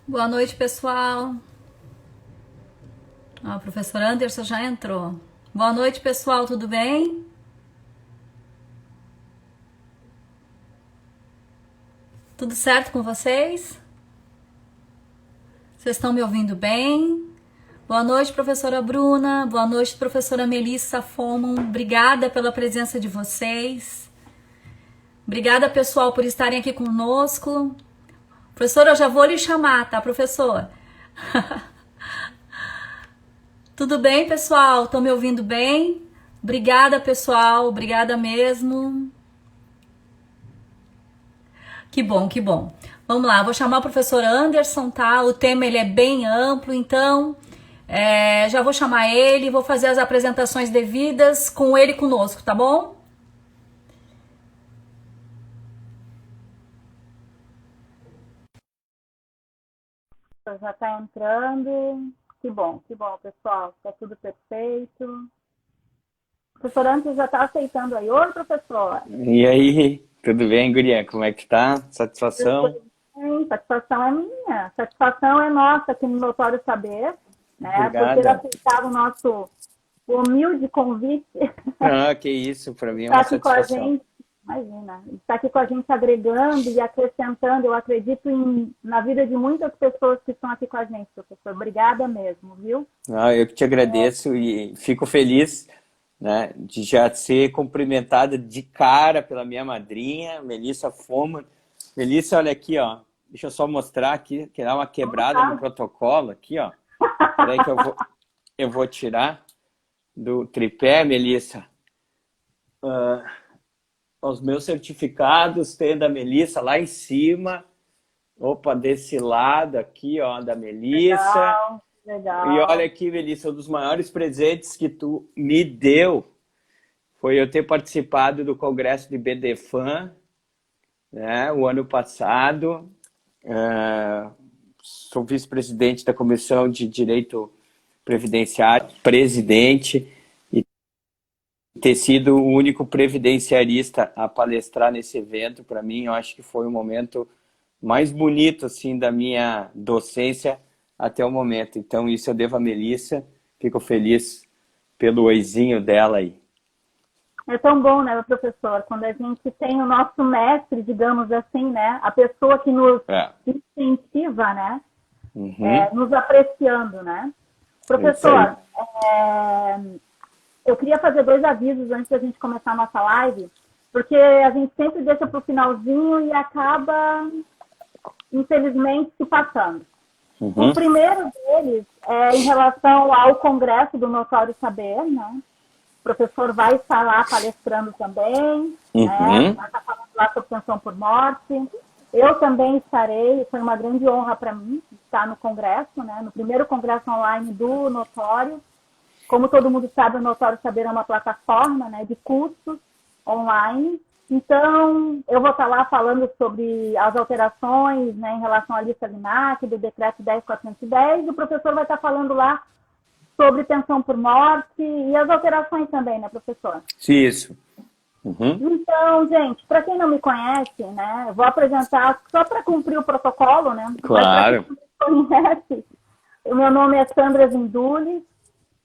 Boa noite, pessoal. O professor Anderson já entrou. Boa noite, pessoal, tudo bem? Tudo certo com vocês? Vocês estão me ouvindo bem? Boa noite, professora Bruna. Boa noite, professora Melissa Fomon. Obrigada pela presença de vocês. Obrigada, pessoal, por estarem aqui conosco. Professora, eu já vou lhe chamar, tá, professor? Tudo bem, pessoal? Estão me ouvindo bem? Obrigada, pessoal. Obrigada mesmo. Que bom, que bom. Vamos lá, vou chamar o professor Anderson, tá? O tema ele é bem amplo, então já vou chamar ele, vou fazer as apresentações devidas com ele conosco, tá bom? Já está entrando. Que bom, pessoal. Está tudo perfeito. O professor antes já está aceitando aí. Oi, professor. E aí, tudo bem, guria? Como é que tá? Satisfação? Satisfação é minha. Satisfação é nossa aqui no Notório Saber, né? Por ter Obrigada. aceitado o nosso humilde convite. Ah, que isso, para mim é Está uma aqui com a satisfação. gente. Imagina, está aqui com a gente agregando e acrescentando. Eu acredito na vida de muitas pessoas que estão aqui com a gente, professor. Obrigada mesmo, viu? Ah, eu que te agradeço e fico feliz, né, de já ser cumprimentada de cara pela minha madrinha, Melissa Foman. Melissa, olha aqui, ó. Deixa eu só mostrar aqui, que dá uma quebrada no protocolo aqui, ó. Peraí que eu vou tirar do tripé, Melissa. Os meus certificados tem da Melissa lá em cima. Opa, desse lado aqui, ó, da Melissa. Legal, E olha legal. aqui, Melissa, um dos maiores presentes que tu me deu foi eu ter participado do congresso de BDFAN, né, o ano passado. Sou vice-presidente da Comissão de Direito Previdenciário, presidente, e ter sido o único previdenciarista a palestrar nesse evento, para mim, eu acho que foi o momento mais bonito assim da minha docência até o momento. Então, isso eu devo a Melissa. Fico feliz pelo oizinho dela aí. É tão bom, né, professor, quando a gente tem o nosso mestre, digamos assim, né, a pessoa que nos É. incentiva, né, Uhum. nos apreciando, né. É isso aí. Professor, eu queria fazer 2 avisos antes da gente começar a nossa live, porque a gente sempre deixa para o finalzinho e acaba, infelizmente, se passando. O Uhum. primeiro deles é em relação ao Congresso do Notório Saber, né? O professor vai estar lá palestrando também, né? Uhum. Vai estar falando lá sobre pensão por morte. Eu também estarei, foi uma grande honra para mim estar no congresso, né? No primeiro congresso online do Notório. Como todo mundo sabe, o Notório Saber é uma plataforma, né, de cursos online. Então, eu vou estar lá falando sobre as alterações, né, em relação à lista LINAC, do decreto 10.410. O professor vai estar falando lá sobre pensão por morte e as alterações também, né, professor? Isso. Uhum. Então, gente, para quem não me conhece, né, eu vou apresentar só para cumprir o protocolo, né? Mas para quem Claro. não me conhece, o meu nome é Sandra Zinduli,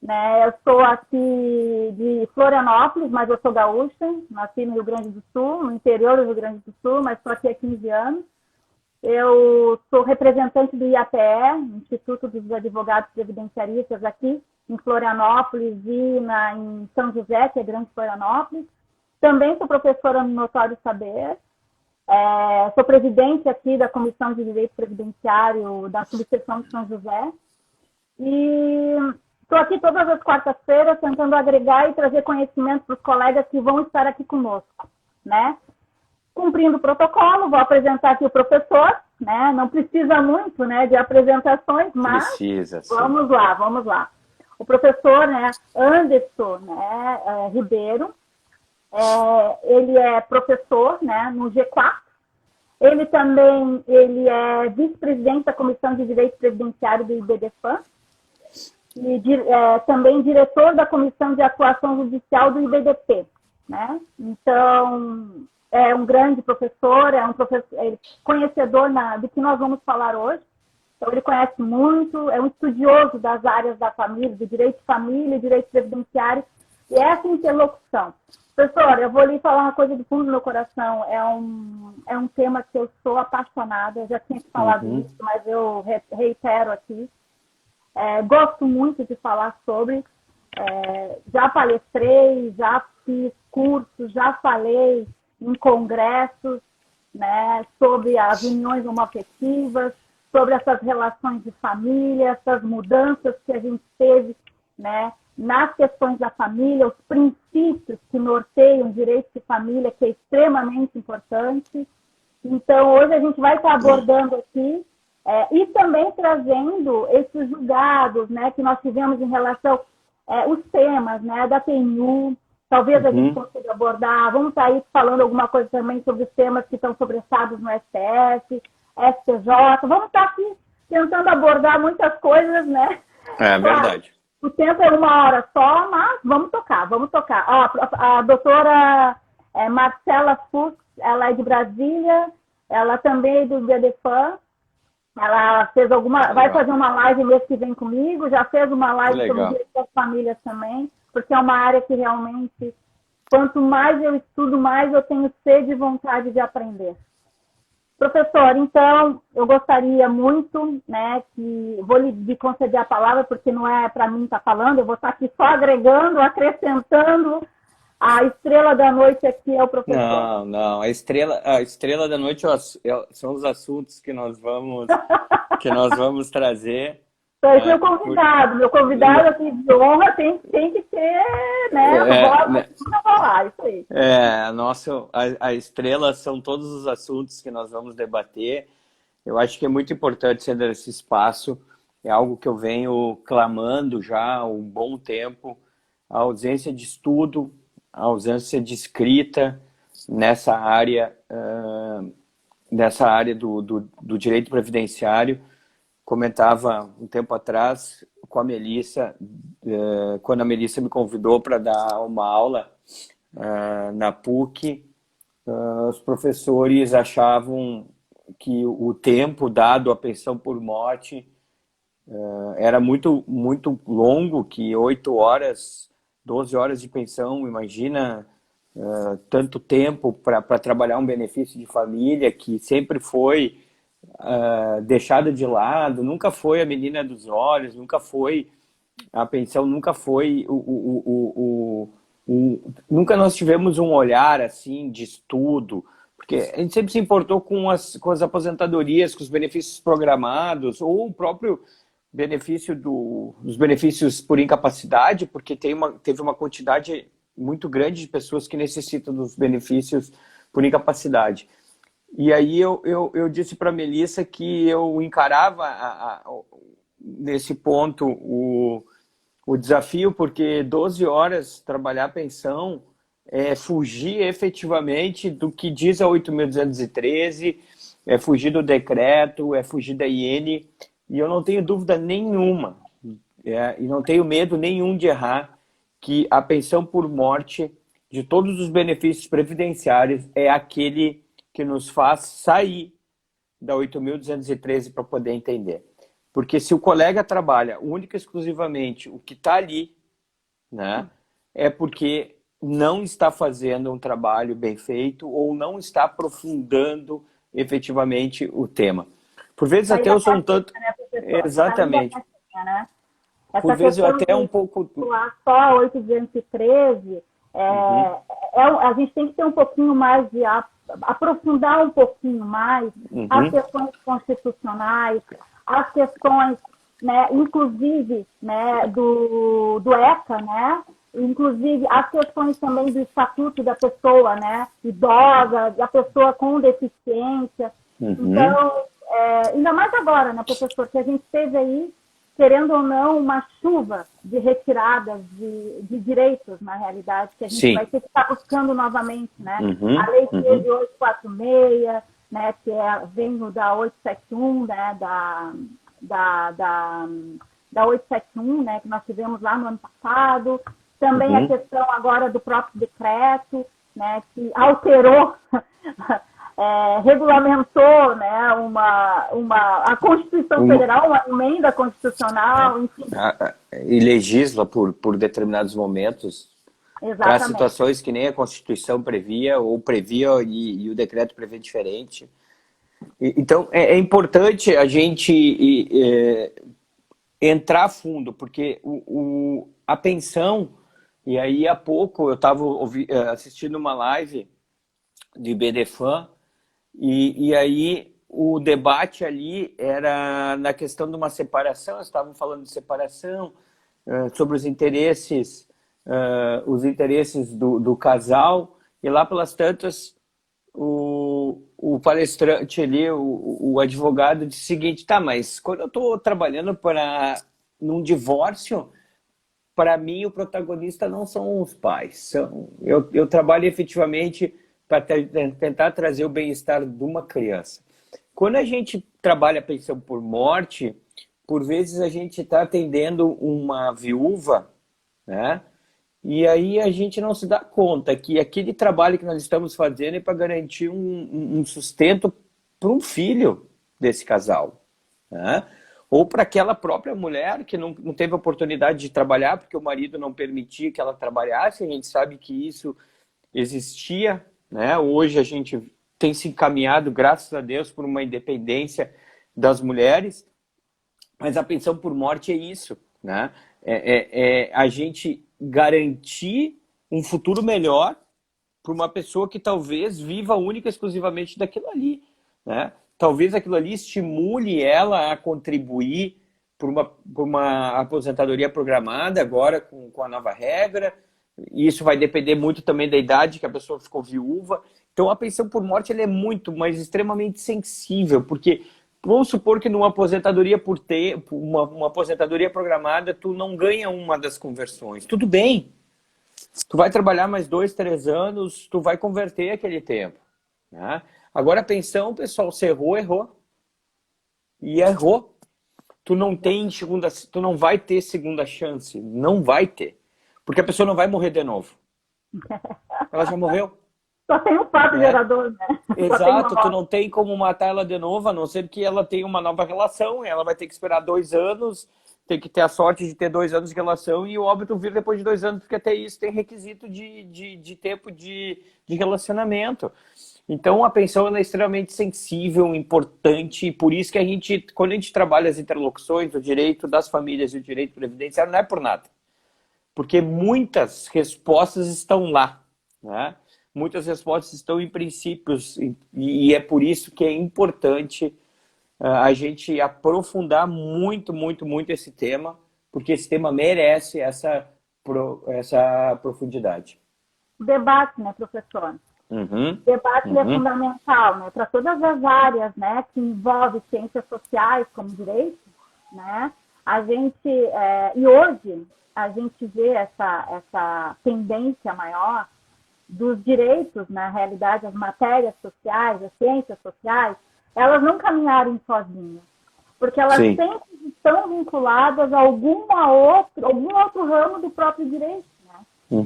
né? Eu sou aqui de Florianópolis, mas eu sou gaúcha, nasci no Rio Grande do Sul, no interior do Rio Grande do Sul, mas estou aqui há 15 anos. Eu sou representante do IAPE, Instituto dos Advogados Previdenciaristas, aqui em Florianópolis e em São José, que é Grande Florianópolis. Também sou professora no Notório Saber. Sou presidente aqui da Comissão de Direito Previdenciário da Subseção de São José. E estou aqui todas as quartas-feiras tentando agregar e trazer conhecimento para os colegas que vão estar aqui conosco, né? Cumprindo o protocolo, vou apresentar aqui o professor, né? Não precisa muito, né, de apresentações, mas Precisa, sim. vamos lá, vamos lá. O professor, né, Anderson, né, Ribeiro, ele é professor, né, no G4. Ele é vice-presidente da Comissão de Direito Previdenciário do IBDFAN e também diretor da Comissão de Atuação Judicial do IBDP, né? Então, é um grande professor, é conhecedor do que nós vamos falar hoje. Então, ele conhece muito, é um estudioso das áreas da família, do direito de família, direito previdenciário, e essa interlocução. Professora, eu vou lhe falar uma coisa do fundo do meu coração. É um tema que eu sou apaixonada, eu já tinha falado isso, mas eu reitero aqui. Gosto muito de falar sobre. Já palestrei, já fiz cursos, já falei em congressos, né, sobre as uniões homoafetivas, sobre essas relações de família, essas mudanças que a gente teve, né, nas questões da família, os princípios que norteiam o direito de família, que é extremamente importante. Então, hoje a gente vai estar abordando aqui e também trazendo esses julgados, né, que nós tivemos em relação os temas, né, da TNU, talvez a gente consiga abordar. Vamos estar aí falando alguma coisa também sobre os temas que estão sobressados no STF, STJ. Vamos estar aqui tentando abordar muitas coisas, né? É verdade. O tempo é 1 hora só, mas vamos tocar, vamos tocar. Ó, a doutora Marcela Fux, ela é de Brasília, ela também é do BDFAN. Ela fez vai fazer uma live mês que vem comigo, já fez uma live sobre o direito das famílias também, porque é uma área que realmente, quanto mais eu estudo, mais eu tenho sede e vontade de aprender. Professor, então, eu gostaria muito, né, vou lhe conceder a palavra, porque não é para mim estar falando, eu vou estar aqui só agregando, acrescentando. A estrela da noite aqui é o professor. Não. A estrela da noite são os assuntos que nós vamos trazer. Então, esse é o convidado. Meu convidado aqui de honra tem que ter, né? Não falar, isso aí. A estrela são todos os assuntos que nós vamos debater. Eu acho que é muito importante ser esse espaço. É algo que eu venho clamando já há um bom tempo. A ausência de estudo, a ausência de escrita nessa área do direito previdenciário. Comentava um tempo atrás com a Melissa, quando a Melissa me convidou para dar uma aula na PUC, os professores achavam que o tempo dado à pensão por morte era muito, muito longo, que 8 horas, 12 horas de pensão, imagina tanto tempo para trabalhar um benefício de família que sempre foi deixada de lado, nunca foi a menina dos olhos, nunca foi a pensão, nunca foi nunca nós tivemos um olhar assim de estudo, porque a gente sempre se importou com as aposentadorias, com os benefícios programados, ou o próprio benefício dos benefícios por incapacidade, porque teve uma quantidade muito grande de pessoas que necessitam dos benefícios por incapacidade. E aí eu disse para a Melissa que eu encarava nesse ponto o desafio, porque 12 horas trabalhar pensão é fugir efetivamente do que diz a 8.213, é fugir do decreto, é fugir da IN, e eu não tenho dúvida nenhuma, e não tenho medo nenhum de errar, que a pensão por morte de todos os benefícios previdenciários é aquele que nos faz sair da 8.213 para poder entender. Porque se o colega trabalha única e exclusivamente o que está ali, né, é porque não está fazendo um trabalho bem feito ou não está aprofundando efetivamente o tema. Por vezes até eu sou um tanto... Exatamente. Por vezes eu até um pouco... Só 813, a gente tem que ter um pouquinho mais de... aprofundar um pouquinho mais as questões constitucionais, as questões, né, inclusive, né, do ECA, né, inclusive as questões também do estatuto da pessoa, né, idosa, da pessoa com deficiência. Então, ainda mais agora, né, professor, que a gente teve aí, querendo ou não, uma chuva de retiradas de direitos, na realidade, que a gente vai ter que estar buscando novamente, né? A Lei 13846, né, que vem da 871, né, da 871, né, que nós tivemos lá no ano passado. Também a questão agora do próprio decreto, né, que alterou regulamentou, né, a Constituição Federal, uma emenda constitucional, enfim. E legisla por determinados momentos para situações que nem a Constituição previa, ou previa e o decreto prevê diferente. Então, é importante a gente entrar a fundo, porque a pensão, e aí há pouco eu estava assistindo uma live de BDFAN, e aí o debate ali era na questão de uma separação, eles estavam falando de separação, sobre os interesses do casal, e lá pelas tantas o palestrante ali, o advogado, disse o seguinte: tá, mas quando eu estou trabalhando num divórcio, para mim o protagonista não são os pais, eu trabalho efetivamente para tentar trazer o bem-estar de uma criança. Quando a gente trabalha a pensão por morte, por vezes a gente está atendendo uma viúva, né? E aí a gente não se dá conta que aquele trabalho que nós estamos fazendo é para garantir um sustento para um filho desse casal, né? Ou para aquela própria mulher que não teve oportunidade de trabalhar porque o marido não permitia que ela trabalhasse. A gente sabe que isso existia, né? Hoje a gente tem se encaminhado, graças a Deus, por uma independência das mulheres, mas a pensão por morte é isso, né? A gente garantir um futuro melhor para uma pessoa que talvez viva única e exclusivamente daquilo ali, né? Talvez aquilo ali estimule ela a contribuir por uma aposentadoria programada agora com a nova regra. Isso vai depender muito também da idade que a pessoa ficou viúva. Então a pensão por morte ela é muito, mas extremamente sensível, porque vamos supor que numa aposentadoria uma aposentadoria programada, tu não ganha uma das conversões. Tudo bem. Tu vai trabalhar mais 2, 3 anos, tu vai converter aquele tempo, né? Agora a pensão, pessoal, se errou. E errou. Tu não vai ter segunda chance. Não vai ter. Porque a pessoa não vai morrer de novo. Ela já morreu. Só tem um fato gerador, né? Exato, tu não tem como matar ela de novo, a não ser que ela tenha uma nova relação, ela vai ter que esperar 2 anos, tem que ter a sorte de ter 2 anos de relação, e o óbito vir depois de 2 anos, porque até isso tem requisito de tempo de relacionamento. Então a pensão ela é extremamente sensível, importante, e por isso que quando a gente trabalha as interlocuções, o direito das famílias e o direito previdenciário, não é por nada. Porque muitas respostas estão lá, né? Muitas respostas estão em princípios, e é por isso que é importante a gente aprofundar muito, muito, muito esse tema, porque esse tema merece essa profundidade. O debate, né, professor? Uhum. O debate é fundamental, né, para todas as áreas, né, que envolvem ciências sociais como direito, né? E hoje a gente vê essa tendência maior dos direitos, na realidade, as matérias sociais, as ciências sociais, elas não caminharem sozinhas, porque elas sempre estão vinculadas a algum outro ramo do próprio direito, né? O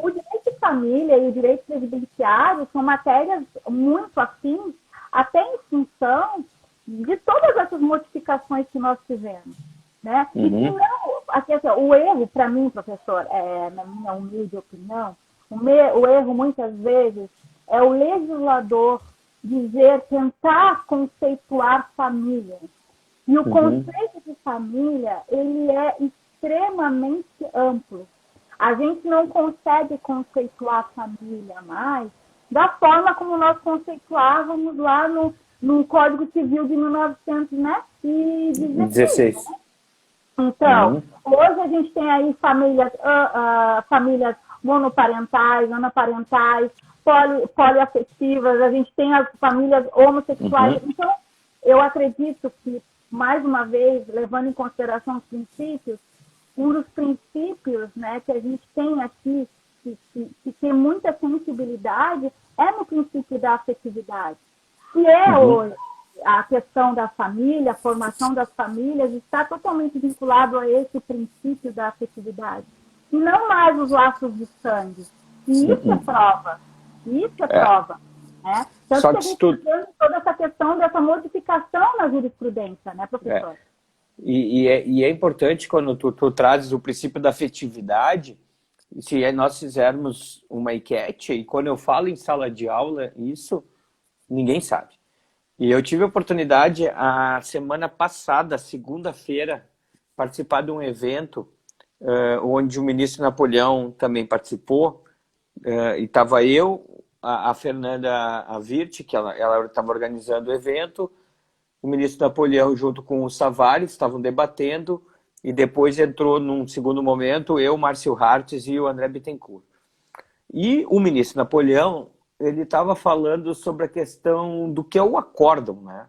direito de família e o direito previdenciário são matérias muito afins, até em função de todas essas modificações que nós tivemos, né? E que não, assim, o erro, para mim, professor, na minha humilde opinião, o erro, muitas vezes, é o legislador tentar conceituar família. E o conceito de família, ele é extremamente amplo. A gente não consegue conceituar família mais da forma como nós conceituávamos lá no Código Civil de 1916. Né? Então, hoje a gente tem aí famílias monoparentais, anaparentais, poliafetivas, a gente tem as famílias homossexuais. Então, eu acredito que, mais uma vez, levando em consideração os princípios, um dos princípios, né, que a gente tem aqui, que tem muita sensibilidade, é no princípio da afetividade. E hoje, a questão da família, a formação das famílias, está totalmente vinculado a esse princípio da afetividade. E não mais os laços de sangue. E isso é prova. Isso é prova. né? Tanto Só que a que se gente tu... está vendo toda essa questão dessa modificação na jurisprudência, né, professor? E é importante quando tu trazes o princípio da afetividade, se nós fizermos uma enquete, e quando eu falo em sala de aula, isso ninguém sabe. E eu tive a oportunidade, a semana passada, segunda-feira, participar de um evento onde o ministro Napoleão também participou, e estava eu, a Fernanda Avirte, que ela estava organizando o evento, o ministro Napoleão junto com o Savares estavam debatendo, e depois entrou num segundo momento eu, Márcio Hartz e o André Bittencourt. E o ministro Napoleão, ele estava falando sobre a questão do que é o acórdão, né?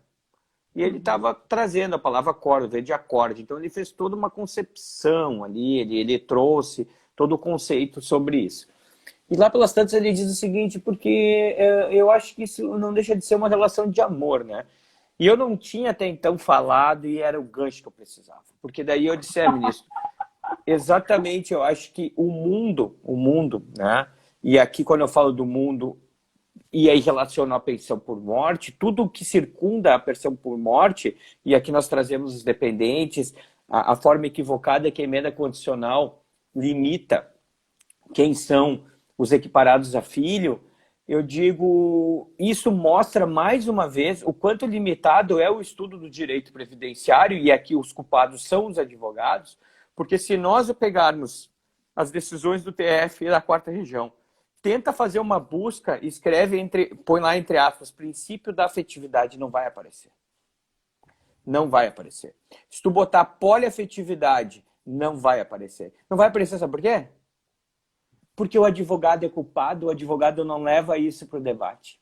E ele estava trazendo a palavra acórdão, veio de acorde. Então ele fez toda uma concepção ali, ele trouxe todo o conceito sobre isso. E lá pelas tantas ele diz o seguinte, porque eu acho que isso não deixa de ser uma relação de amor, né? E eu não tinha até então falado e era o gancho que eu precisava. Porque daí eu disse, ministro, exatamente, eu acho que o mundo, né? E aqui quando eu falo do mundo, e aí relaciono a pensão por morte, tudo que circunda a pensão por morte, e aqui nós trazemos os dependentes, a forma equivocada que a emenda condicional limita quem são os equiparados a filho, eu digo, isso mostra mais uma vez o quanto limitado é o estudo do direito previdenciário, e aqui os culpados são os advogados, porque se nós pegarmos as decisões do TF e da quarta região, tenta fazer uma busca, escreve, põe lá entre aspas, princípio da afetividade, não vai aparecer. Não vai aparecer. Se tu botar poliafetividade, não vai aparecer. Não vai aparecer, sabe por quê? Porque o advogado é culpado, o advogado não leva isso para o debate.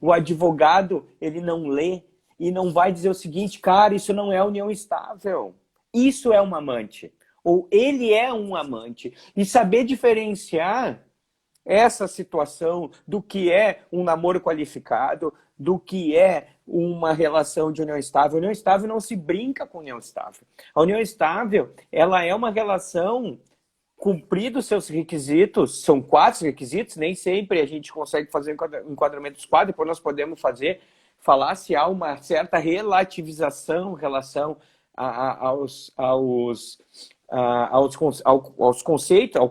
O advogado, ele não lê e não vai dizer o seguinte, cara, isso não é união estável. Isso é um amante. Ou ele é um amante. E saber diferenciar essa situação do que é um namoro qualificado, do que é uma relação de união estável. A união estável não se brinca com união estável. A união estável, ela é uma relação cumpridos seus requisitos, são 4 requisitos, nem sempre a gente consegue fazer enquadramento dos 4, depois nós podemos falar se há uma certa relativização em relação ao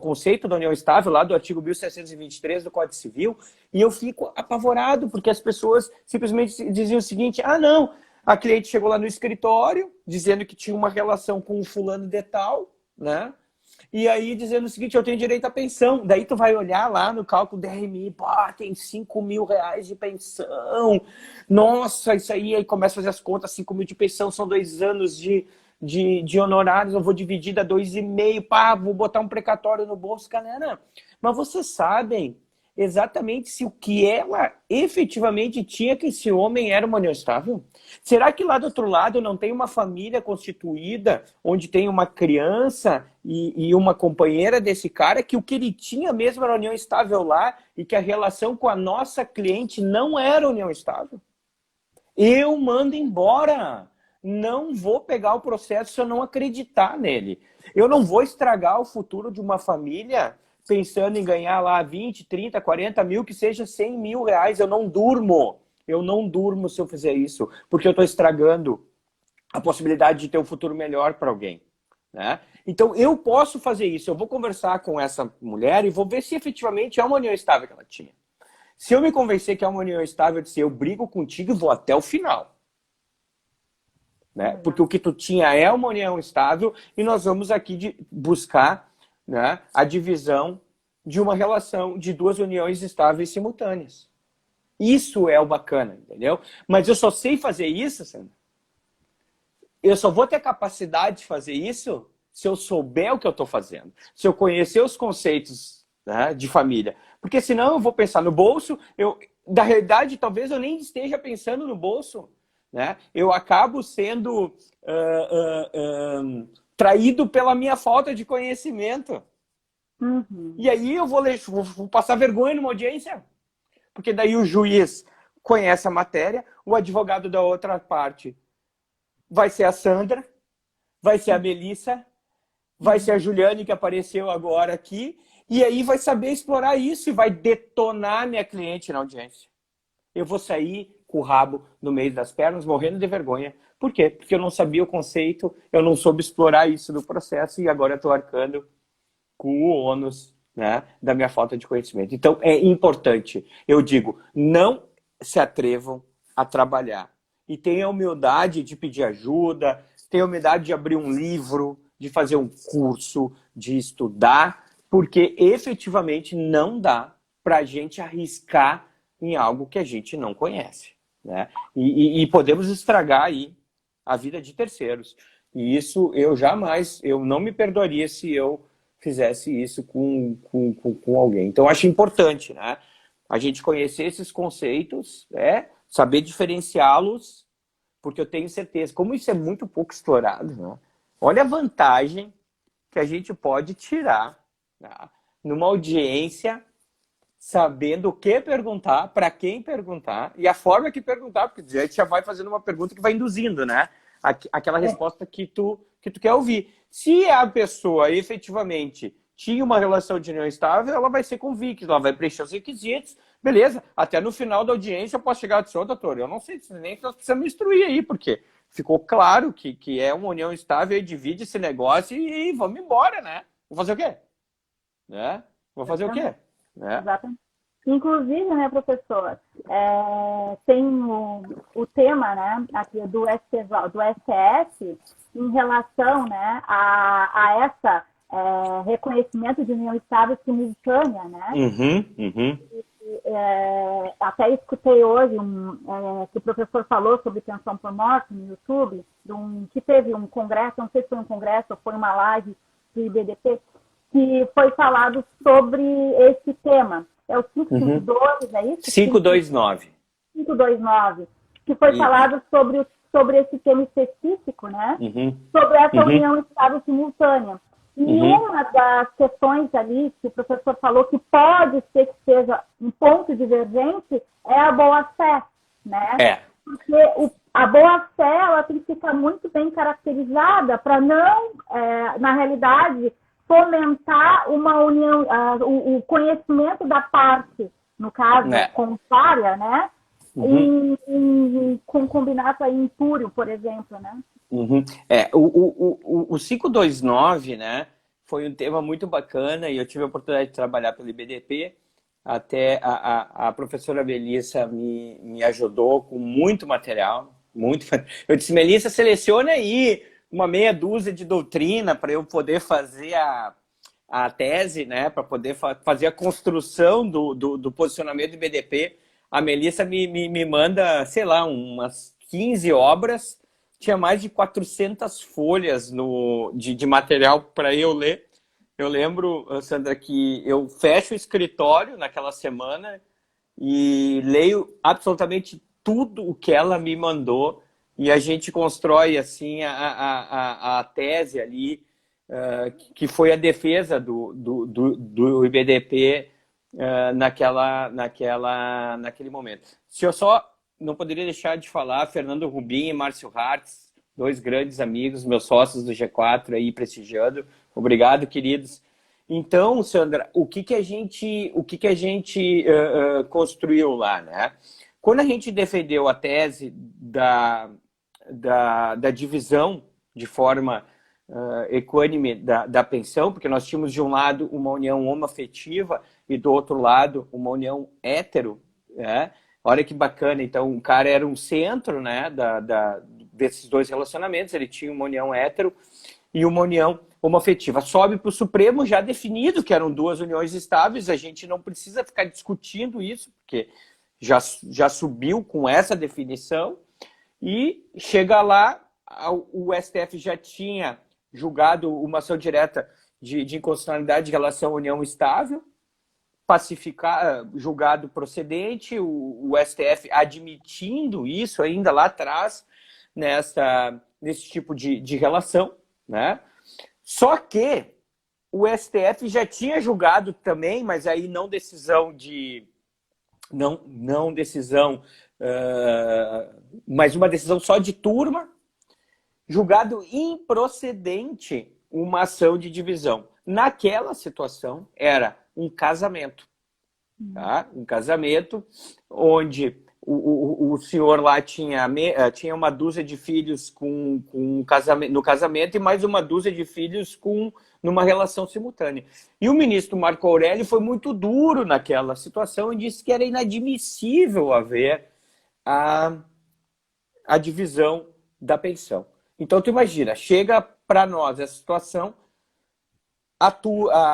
conceito da união estável, lá do artigo 1723 do Código Civil, e eu fico apavorado, porque as pessoas simplesmente diziam o seguinte, não, a cliente chegou lá no escritório, dizendo que tinha uma relação com um fulano de tal, né? E aí dizendo o seguinte, eu tenho direito à pensão. Daí tu vai olhar lá no cálculo DRMI, tem 5 mil reais de pensão. Nossa, isso aí começa a fazer as contas, 5 mil de pensão, são 2 anos de honorários, eu vou dividir a 2,5, vou botar um precatório no bolso, galera. Mas vocês sabem exatamente se o que ela efetivamente tinha, que esse homem era uma união estável? Será que lá do outro lado não tem uma família constituída, onde tem uma criança e uma companheira desse cara, que o que ele tinha mesmo era união estável lá, e que a relação com a nossa cliente não era união estável? Eu mando embora. Não vou pegar o processo se eu não acreditar nele. Eu não vou estragar o futuro de uma família pensando em ganhar lá 20, 30, 40 mil, que seja 100 mil reais. Eu não durmo. Eu não durmo se eu fizer isso, porque eu estou estragando a possibilidade de ter um futuro melhor para alguém, né? Então, eu posso fazer isso. Eu vou conversar com essa mulher e vou ver se efetivamente é uma união estável que ela tinha. Se eu me convencer que é uma união estável, eu disse, eu brigo contigo e vou até o final. Né? Porque o que tu tinha é uma união estável e nós vamos aqui buscar, né, a divisão de uma relação de 2 uniões estáveis simultâneas. Isso é o bacana, entendeu? Mas eu só sei fazer isso, Sandra. Eu só vou ter capacidade de fazer isso se eu souber o que eu estou fazendo. Se eu conhecer os conceitos, né, de família. Porque senão eu vou pensar no bolso, da realidade talvez eu nem esteja pensando no bolso. Né? Eu acabo sendo traído pela minha falta de conhecimento. Uhum. E aí eu vou passar vergonha numa audiência. Porque daí o juiz conhece a matéria, o advogado da outra parte vai ser a Sandra, vai ser a Melissa, vai ser a Juliane, que apareceu agora aqui, e aí vai saber explorar isso e vai detonar minha cliente na audiência. eu vou sair com o rabo no meio das pernas, morrendo de vergonha. Por quê? Porque eu não sabia o conceito, eu não soube explorar isso no processo e agora estou arcando com o ônus, né, da minha falta de conhecimento. Então, é importante, eu digo, não se atrevam a trabalhar. E tenha a humildade de pedir ajuda, tenha a humildade de abrir um livro, de fazer um curso, de estudar, porque efetivamente não dá para a gente arriscar em algo que a gente não conhece, né? E podemos estragar aí a vida de terceiros. E isso eu não me perdoaria se eu fizesse isso com alguém. Então, acho importante, né, a gente conhecer esses conceitos, saber diferenciá-los, porque eu tenho certeza, como isso é muito pouco explorado, né, olha a vantagem que a gente pode tirar, né, numa audiência, sabendo o que perguntar, para quem perguntar e a forma que perguntar, porque a gente já vai fazendo uma pergunta que vai induzindo, né? Aquela resposta que tu quer ouvir. Se a pessoa efetivamente tinha uma relação de união estável, ela vai ser convicta, ela vai preencher os requisitos, beleza. Até no final da audiência eu posso chegar e dizer, ô, doutor, eu não sei nem se nós precisamos instruir aí, porque ficou claro que é uma união estável e divide esse negócio e vamos embora, né? Vou fazer o quê? Né? Vou fazer o quê? Exatamente. Inclusive, né, professor, tem o tema, né, aqui do STF em relação, né, a essa reconhecimento de união estável simultânea, né? Até escutei hoje que o professor falou sobre pensão por morte no YouTube, que teve um congresso, não sei se foi um congresso ou foi uma live do IBDP, que foi falado sobre esse tema. É o 552, é isso? 529. 529, que foi falado sobre esse tema específico, né? Sobre essa união estável simultânea. E uma das questões ali que o professor falou que pode ser que seja um ponto divergente é a boa-fé, né? Porque a boa-fé, ela tem que ficar muito bem caracterizada para não, na realidade, fomentar uma união, o conhecimento da parte, no caso, contrária, né? Com combinato aí impúrio, por exemplo, né? O 529, né, foi um tema muito bacana e eu tive a oportunidade de trabalhar pelo IBDP. Até a professora Melissa me ajudou com muito material. Eu disse, Melissa, selecione aí uma meia dúzia de doutrina para eu poder fazer a tese, né, para poder fazer a construção do posicionamento do IBDP. A Melissa me manda, sei lá, umas 15 obras, tinha mais de 400 folhas de material para eu ler. Eu lembro, Sandra, que eu fecho o escritório naquela semana e leio absolutamente tudo o que ela me mandou e a gente constrói assim a tese ali, que foi a defesa do IBDP naquele momento. Se eu só não poderia deixar de falar, Fernando Rubim e Márcio Hartz, dois grandes amigos, meus sócios do G4 aí prestigiando. Obrigado, queridos. Então, Sandra, o que a gente construiu lá, né? Quando a gente defendeu a tese da divisão de forma equânime da pensão, porque nós tínhamos de um lado uma união homoafetiva e do outro lado uma união hétero, né? Olha que bacana, então o cara era um centro, né, desses dois relacionamentos, ele tinha uma união hétero e uma união homoafetiva. Sobe para o Supremo já definido que eram duas uniões estáveis, a gente não precisa ficar discutindo isso, porque já subiu com essa definição, e chega lá, o STF já tinha julgado uma ação direta de inconstitucionalidade em relação à união estável, julgado procedente, o STF admitindo isso ainda lá atrás, nesse tipo de relação, né? Só que o STF já tinha julgado também, mas aí não decisão mas uma decisão só de turma, julgado improcedente uma ação de divisão. Naquela situação, era um casamento. Tá? Um casamento onde o senhor lá tinha uma dúzia de filhos no casamento e mais uma dúzia de filhos numa relação simultânea. E o ministro Marco Aurélio foi muito duro naquela situação e disse que era inadmissível haver a divisão da pensão. Então, tu imagina, chega para nós essa situação,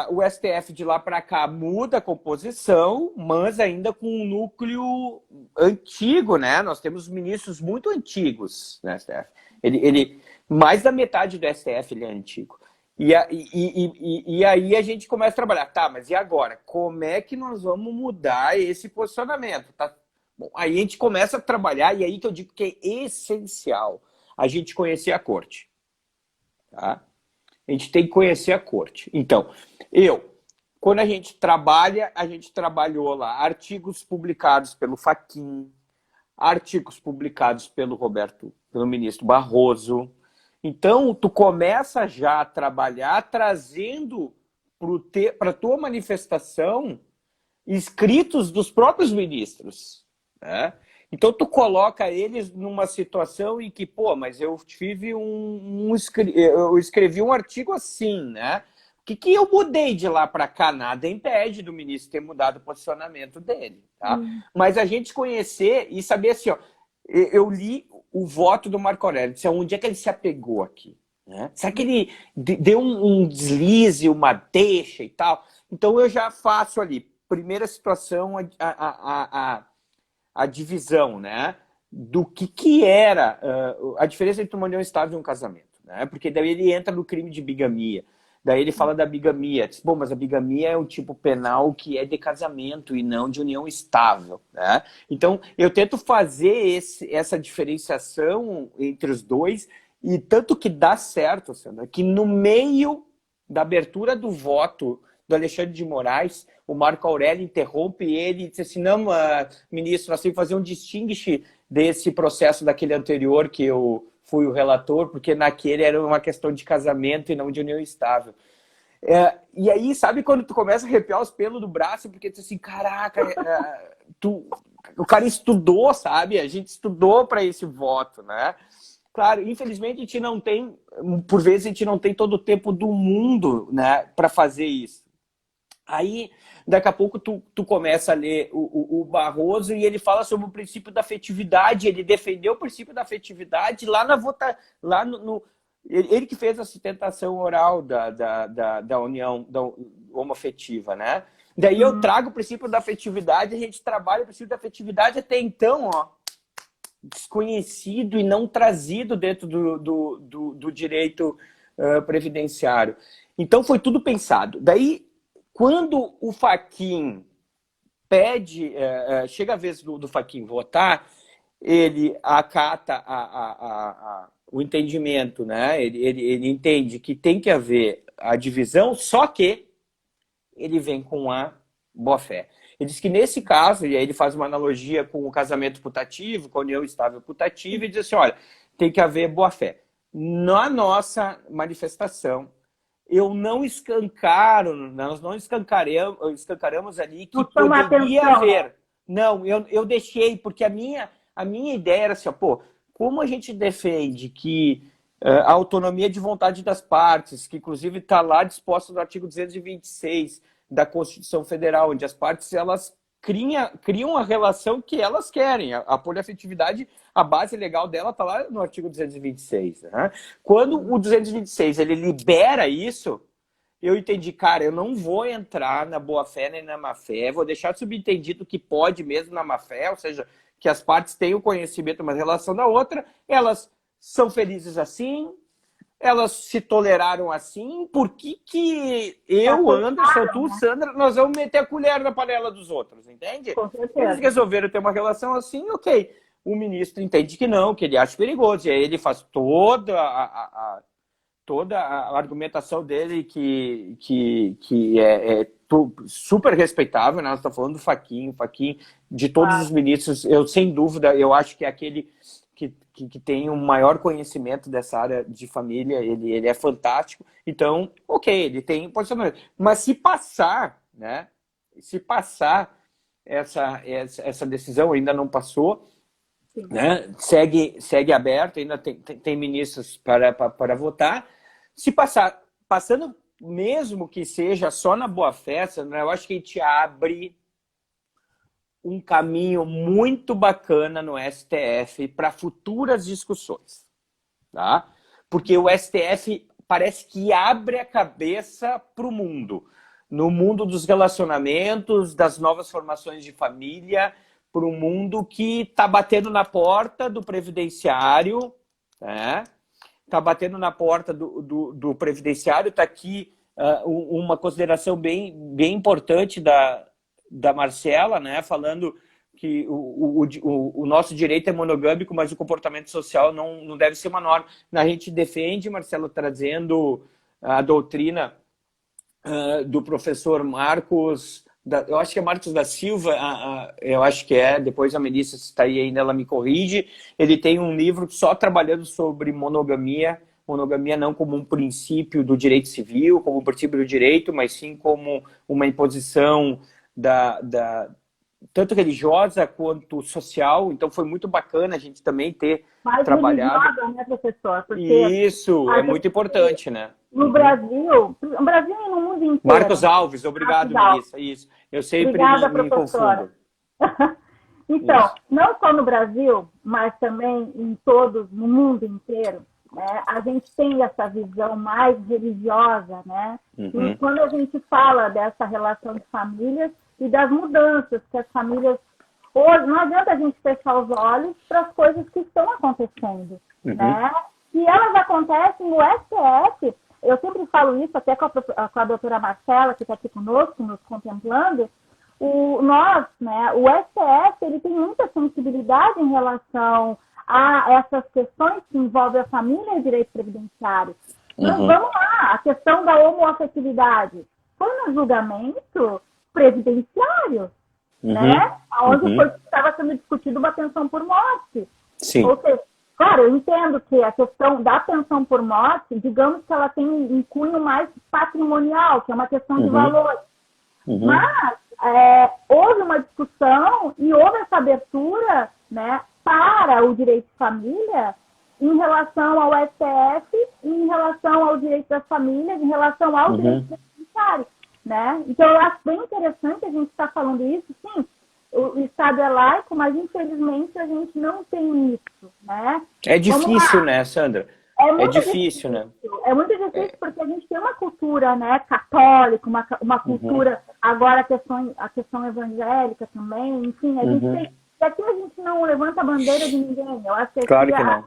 o STF de lá para cá muda a composição, mas ainda com um núcleo antigo, né? Nós temos ministros muito antigos no STF. Mais da metade do STF ele é antigo. E aí a gente começa a trabalhar. Tá, mas e agora? Como é que nós vamos mudar esse posicionamento? Tá? Bom, aí a gente começa a trabalhar, e aí que eu digo que é essencial a gente conhecer a corte. Tá? A gente tem que conhecer a corte. Então, quando a gente trabalhou lá artigos publicados pelo Fachin, artigos publicados pelo ministro Barroso. Então, tu começa já a trabalhar trazendo para a tua manifestação escritos dos próprios ministros, né? Então, tu coloca eles numa situação em que, mas eu tive eu escrevi um artigo assim, né? O que eu mudei de lá para cá? Nada impede do ministro ter mudado o posicionamento dele, tá? Mas a gente conhecer e saber assim, ó, eu li o voto do Marco Aurélio, disse, onde é que ele se apegou aqui? Né? Será que ele deu um deslize, uma deixa e tal? Então, eu já faço ali, primeira situação, a divisão, né? Do que era a diferença entre uma união estável e um casamento, né? Porque daí ele entra no crime de bigamia. Daí ele fala da bigamia. Diz, bom, mas a bigamia é um tipo penal que é de casamento e não de união estável, né? Então, eu tento fazer essa diferenciação entre os dois, e tanto que dá certo, Sandra, que no meio da abertura do voto do Alexandre de Moraes, o Marco Aurélio interrompe ele e diz assim, não, ministro, nós temos que fazer um distinguish desse processo daquele anterior que eu fui o relator, porque naquele era uma questão de casamento e não de união estável. E aí, sabe quando tu começa a arrepiar os pelos do braço, porque tu diz assim, caraca, o cara estudou, sabe? A gente estudou para esse voto, né? Claro, infelizmente a gente não tem, por vezes a gente não tem todo o tempo do mundo, né, para fazer isso. Aí, daqui a pouco, tu começa a ler o Barroso e ele fala sobre o princípio da afetividade. Ele defendeu o princípio da afetividade lá na votação. Ele que fez a sustentação oral da união homoafetiva, né? Daí eu trago o princípio da afetividade, a gente trabalha o princípio da afetividade até então, ó, desconhecido e não trazido dentro do direito previdenciário. Então, foi tudo pensado. Daí, quando o Fachin chega a vez do Fachin votar, ele acata o entendimento, né? Ele entende que tem que haver a divisão, só que ele vem com a boa-fé. Ele diz que nesse caso, e aí ele faz uma analogia com o casamento putativo, com a união estável putativa, e diz assim, olha, tem que haver boa-fé. Na nossa manifestação, nós não escancaramos ali que poderia haver. Não, eu deixei, porque a minha ideia era assim, como a gente defende que a autonomia de vontade das partes, que inclusive está lá disposta no artigo 226 da Constituição Federal, onde as partes elas criam a relação que elas querem. A poliafetividade, a base legal dela está lá no artigo 226. Né? Quando o 226 ele libera isso, eu entendi, cara, eu não vou entrar na boa-fé nem na má-fé, vou deixar subentendido que pode mesmo na má-fé, ou seja, que as partes têm o conhecimento uma relação da outra, elas são felizes assim, elas se toleraram assim, por que eu, Anderson, tu, Sandra, nós vamos meter a colher na panela dos outros, entende? Eles resolveram ter uma relação assim, ok. O ministro entende que não, que ele acha perigoso, e aí ele faz toda a argumentação dele que é super respeitável, né? Nós estamos falando do Fachin, de todos os ministros, eu sem dúvida, eu acho que é aquele que tem um maior conhecimento dessa área de família, ele é fantástico. Então, ok, ele tem posicionamento. Mas se passar, né? Se passar, essa decisão, ainda não passou, Sim. né? Segue aberto, ainda tem ministros para votar. Se passando, mesmo que seja só na boa-fé, né, eu acho que a gente abre um caminho muito bacana no STF para futuras discussões, tá? Porque o STF parece que abre a cabeça para o mundo, no mundo dos relacionamentos, das novas formações de família, para um mundo que está batendo na porta do previdenciário, né? Está batendo na porta do previdenciário. Está aqui uma consideração bem importante da Marcela, né? Falando que o nosso direito é monogâmico, mas o comportamento social não deve ser uma norma. A gente defende, Marcelo, trazendo a doutrina do professor Marcos, eu acho que é Marcos da Silva, eu acho que é, depois a Melissa está aí ainda, ela me corrige. Ele tem um livro só trabalhando sobre monogamia não como um princípio do direito civil, como um princípio do direito, mas sim como uma imposição tanto religiosa quanto social. Então foi muito bacana a gente também ter Mais trabalhado. religiosa, né, professor? Porque isso, é muito importante, né? No Brasil e no mundo inteiro. Marcos Alves, obrigado, Melissa. Isso. Eu sempre me confundo. Então, isso. Não só no Brasil, mas também no mundo inteiro, né, a gente tem essa visão mais religiosa, né? Uhum. E quando a gente fala dessa relação de famílias e das mudanças que as famílias... Hoje, não adianta a gente fechar os olhos para as coisas que estão acontecendo, né? E elas acontecem no STF. Eu sempre falo isso até com a doutora Marcela, que está aqui conosco, nos contemplando. O STF, ele tem muita sensibilidade em relação a essas questões que envolvem a família e o direito previdenciário. Mas vamos lá, a questão da homoafetividade foi no julgamento previdenciário, né? Onde estava sendo discutido uma pensão por morte. Sim. Ou seja, claro, eu entendo que a questão da pensão por morte, digamos que ela tem um cunho mais patrimonial, que é uma questão de valor. Mas houve uma discussão e houve essa abertura, né, para o direito de família em relação ao STF, em relação ao direito das famílias, em relação ao direito previdenciário, né? Então, eu acho bem interessante a gente estar falando isso. Sim, o Estado é laico, mas infelizmente a gente não tem isso, né? É difícil, né, Sandra? É difícil, né? É muito difícil porque a gente tem uma cultura, né, católica, uma cultura, agora a questão evangélica também, enfim, a gente tem... E aqui a gente não levanta a bandeira de ninguém. Eu acho que, claro que não.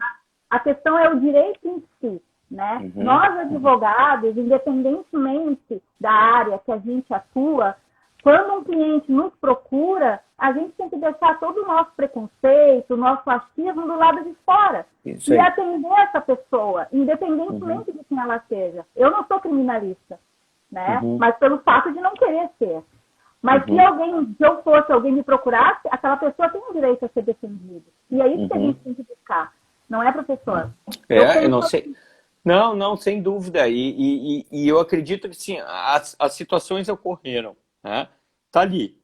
A questão é o direito em si, né? Nós, advogados, independentemente da área que a gente atua, quando um cliente nos procura, a gente tem que deixar todo o nosso preconceito, o nosso achismo do lado de fora. Isso e aí. atender essa pessoa, independentemente de quem ela seja. Eu não sou criminalista, né? Mas pelo fato de não querer ser. Mas se eu fosse alguém me procurasse, aquela pessoa tem o direito a ser defendido. E é isso que a gente tem que buscar. Não é, professor? Eu não sei. Não, sem dúvida. E eu acredito que sim, as situações ocorreram, né? Tá ali.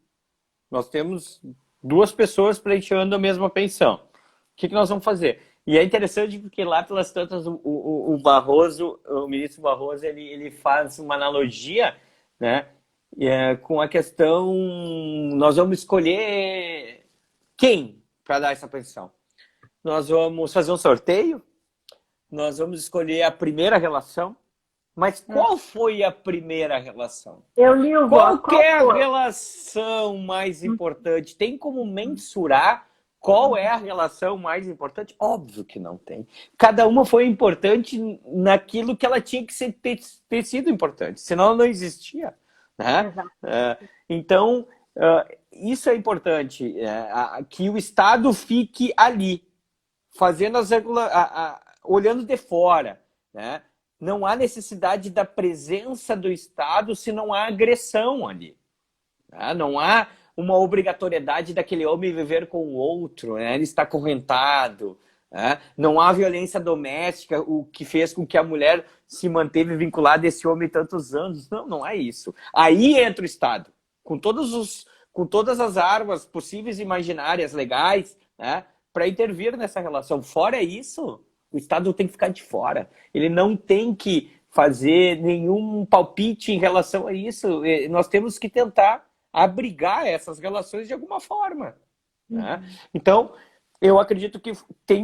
Nós temos duas pessoas pleiteando a mesma pensão. O que nós vamos fazer? E é interessante porque lá pelas tantas o Barroso, o ministro Barroso, ele faz uma analogia, né? Com a questão, nós vamos escolher quem para dar essa pensão. Nós vamos fazer um sorteio, nós vamos escolher a primeira relação, mas qual foi a primeira relação? Eu li o Qual é a relação mais importante? Tem como mensurar qual é a relação mais importante? Óbvio que não tem. Cada uma foi importante naquilo que ela tinha que ter sido importante, senão ela não existia. Né? Então, isso é importante, que o Estado fique ali, fazendo olhando de fora. Né? Não há necessidade da presença do Estado se não há agressão ali. Né? Não há uma obrigatoriedade daquele homem viver com o outro, né? Ele está acorrentado. Né? Não há violência doméstica, o que fez com que a mulher se manteve vinculada a esse homem tantos anos. Não é isso. Aí entra o Estado, com todos com todas as armas possíveis e imaginárias, legais, né, para intervir nessa relação. Fora isso, o Estado tem que ficar de fora. Ele não tem que fazer nenhum palpite em relação a isso. Nós temos que tentar abrigar essas relações de alguma forma. Né? Então, eu acredito que tem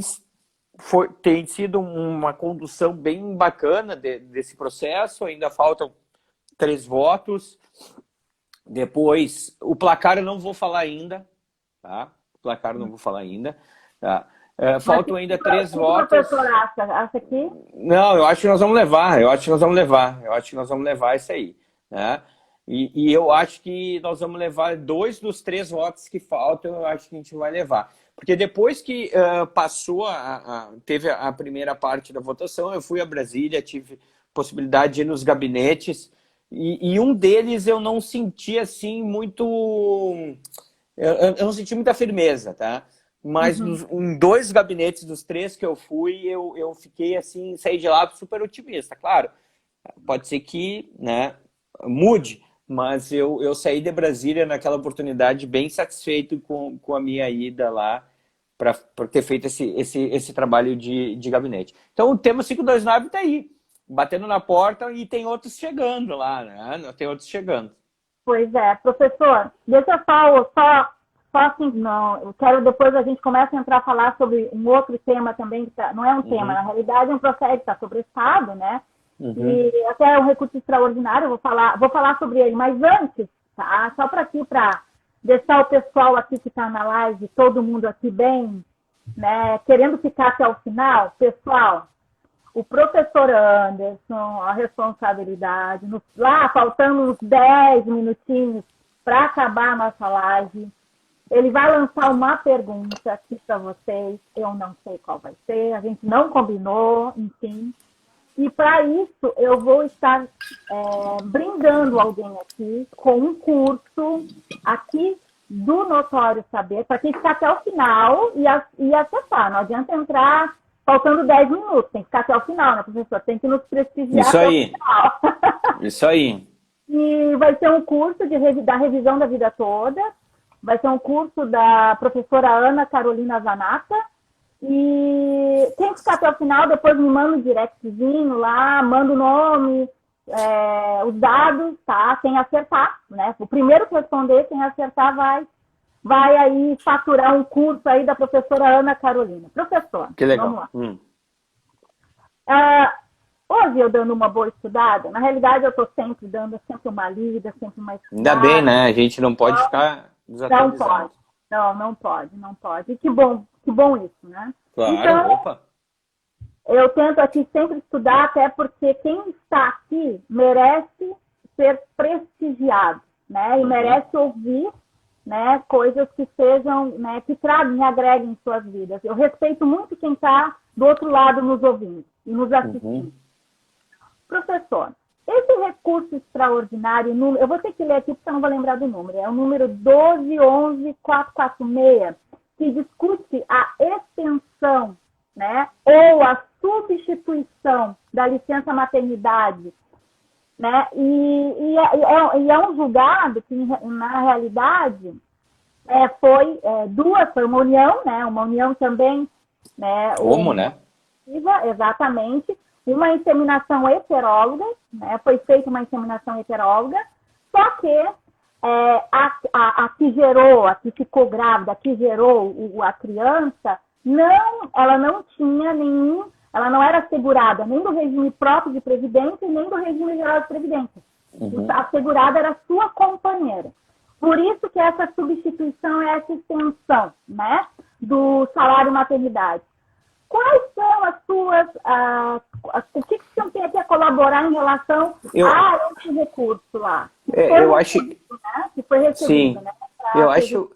sido uma condução bem bacana desse processo. Ainda faltam 3 votos. Depois, o placar eu não vou falar ainda. Tá? O placar eu não vou falar ainda. Tá? Faltam ainda 3 votos. O professor acha que? Não, eu acho que nós vamos levar. Eu acho que nós vamos levar isso aí. Né? E eu acho que nós vamos levar 2 dos 3 votos que faltam, eu acho que a gente vai levar. Porque depois que teve a primeira parte da votação, eu fui a Brasília, tive possibilidade de ir nos gabinetes, e um deles eu não senti assim muito... Eu não senti muita firmeza, tá? Mas em 2 gabinetes dos 3 que eu fui, eu fiquei assim, saí de lá super otimista. Claro, pode ser que, né, mude, mas eu saí de Brasília naquela oportunidade bem satisfeito com a minha ida lá por ter feito esse trabalho de gabinete. Então o tema 529 está aí, batendo na porta, e tem outros chegando lá, né? Tem outros chegando. Pois é, professor, deixa eu só assim, não, eu quero depois a gente começa a entrar a falar sobre um outro tema também, que não é um tema, na realidade é um processo que está sobre o Estado, né? E até é um recurso extraordinário, eu vou falar sobre ele, mas antes, tá? Só para deixar o pessoal aqui que está na live, todo mundo aqui bem, né, querendo ficar até o final, pessoal, o professor Anderson, a responsabilidade, lá faltando uns 10 minutinhos para acabar a nossa live, ele vai lançar uma pergunta aqui para vocês, eu não sei qual vai ser, a gente não combinou, enfim. E para isso eu vou estar brindando alguém aqui com um curso aqui do Notório Saber, para quem ficar até o final e acessar. Não adianta entrar faltando 10 minutos, tem que ficar até o final, né, professor? Tem que nos prestigiar isso até aí. o final. Isso aí. E vai ser um curso da revisão da vida toda, vai ser um curso da professora Ana Carolina Zanata. E quem ficar até o final, depois me manda um directzinho lá, manda o nome, os dados, tá? Quem acertar, né? O primeiro que responder, quem acertar vai aí faturar um curso aí da professora Ana Carolina. Professor, que legal. Vamos lá. Hoje eu dando uma boa estudada, na realidade eu estou sempre dando uma lida, sempre uma estudada. Ainda bem, né? A gente não pode ficar desatualizado. Não pode. E que bom isso, né? Claro, então, opa. Eu tento aqui sempre estudar, até porque quem está aqui merece ser prestigiado, né? E merece ouvir, né, coisas que sejam, né, que tragam e agreguem em suas vidas. Eu respeito muito quem está do outro lado nos ouvindo e nos assistindo. Professor, esse recurso extraordinário, eu vou ter que ler aqui porque eu não vou lembrar do número, é o número 1211446, que discute a extensão, né, ou a substituição da licença maternidade, né, e é um julgado que, na realidade, foi uma união, né, uma união também, né, né? Exatamente, uma inseminação heteróloga, né, foi feita uma inseminação heteróloga, só que a que gerou, a que ficou grávida, a que gerou a criança, ela não tinha ela não era assegurada nem do regime próprio de previdência nem do regime geral de previdência. A assegurada era a sua companheira. Por isso que essa substituição é essa extensão, né, do salário maternidade. Quais são as suas... o que você tem aqui a colaborar em relação a esse recurso lá? Eu acho... Né? Que foi recebido, sim. Né?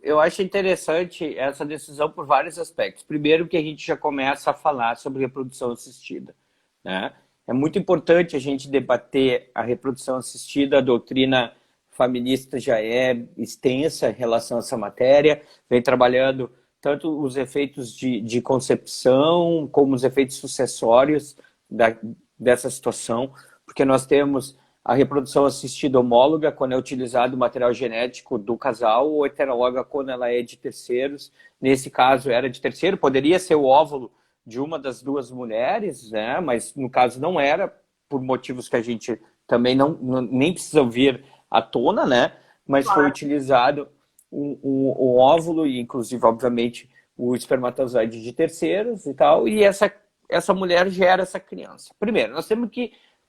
Eu acho interessante essa decisão por vários aspectos. Primeiro, que a gente já começa a falar sobre reprodução assistida, né? É muito importante a gente debater a reprodução assistida. A doutrina feminista já é extensa em relação a essa matéria, vem trabalhando tanto os efeitos de concepção como os efeitos sucessórios dessa situação, porque nós temos a reprodução assistida homóloga, quando é utilizado o material genético do casal, ou heteróloga, quando ela é de terceiros. Nesse caso, era de terceiro, poderia ser o óvulo de uma das duas mulheres, né? Mas no caso não era, por motivos que a gente também nem precisa vir à tona, né? Mas foi utilizado o óvulo e, inclusive, obviamente, o espermatozoide de terceiros e tal, e essa mulher gera essa criança.